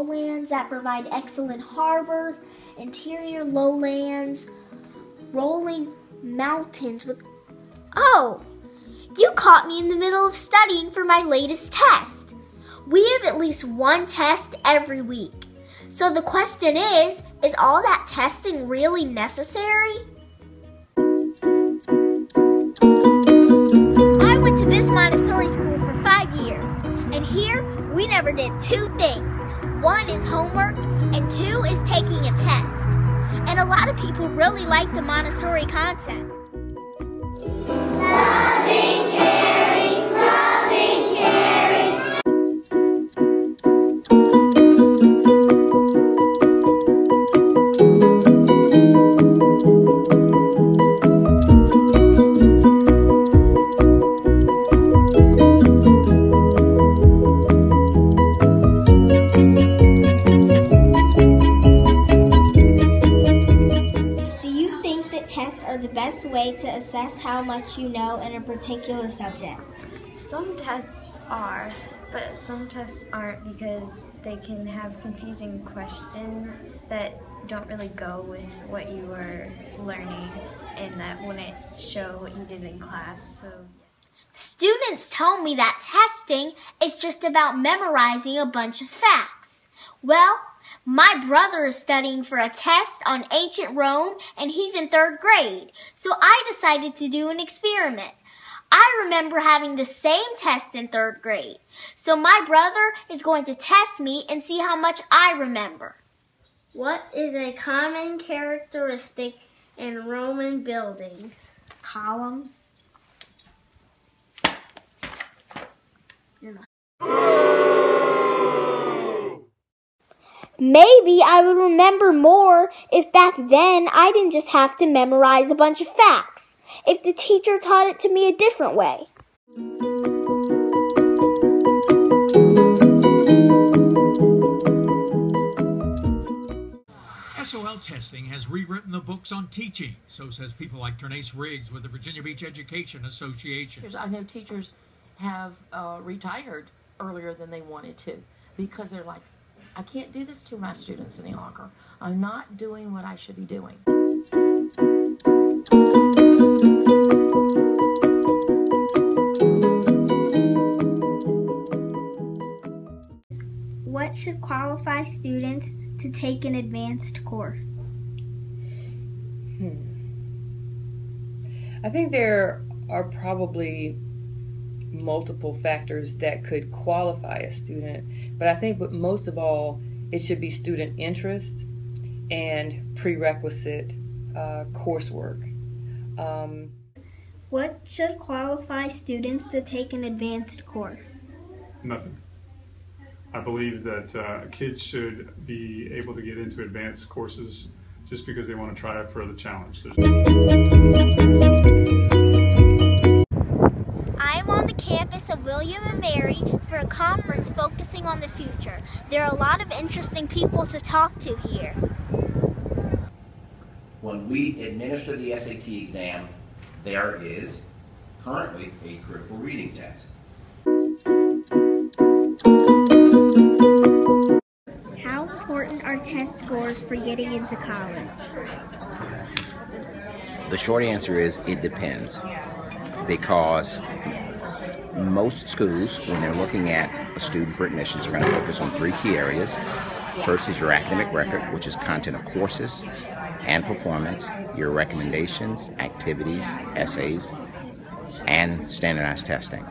lowlands that provide excellent harbors, interior lowlands, rolling mountains with... Oh, you caught me in the middle of studying for my latest test. We have at least one test every week. So the question is all that testing really necessary? I went to this Montessori school for 5 years, and here we never did two things. One is homework, and two is taking a test. And a lot of people really like the Montessori concept. Loving, caring, loving, caring. Tests are the best way to assess how much you know in a particular subject. Some tests are, but some tests aren't because they can have confusing questions that don't really go with what you were learning and that wouldn't show what you did in class. So students tell me that testing is just about memorizing a bunch of facts. Well, my brother is studying for a test on ancient Rome and he's in 3rd grade, so I decided to do an experiment. I remember having the same test in 3rd grade, so my brother is going to test me and see how much I remember. What is a common characteristic in Roman buildings? Columns. Maybe I would remember more if back then I didn't just have to memorize a bunch of facts, if the teacher taught it to me a different way. SOL testing has rewritten the books on teaching, so says people like Ternace Riggs with the Virginia Beach Education Association. I know teachers have retired earlier than they wanted to because they're like, I can't do this to my students any longer. I'm not doing what I should be doing. What should qualify students to take an advanced course? I think there are probably multiple factors that could qualify a student, but I think most of all, it should be student interest and prerequisite coursework. What should qualify students to take an advanced course? Nothing. I believe that kids should be able to get into advanced courses just because they want to try it for the challenge. I'm on the campus of William & Mary for a conference focusing on the future. There are a lot of interesting people to talk to here. When we administer the SAT exam, there is currently a critical reading test. How important are test scores for getting into college? The short answer is it depends, because most schools, when they're looking at a student for admissions, are going to focus on 3 key areas. First is your academic record, which is content of courses and performance, your recommendations, activities, essays, and standardized testing.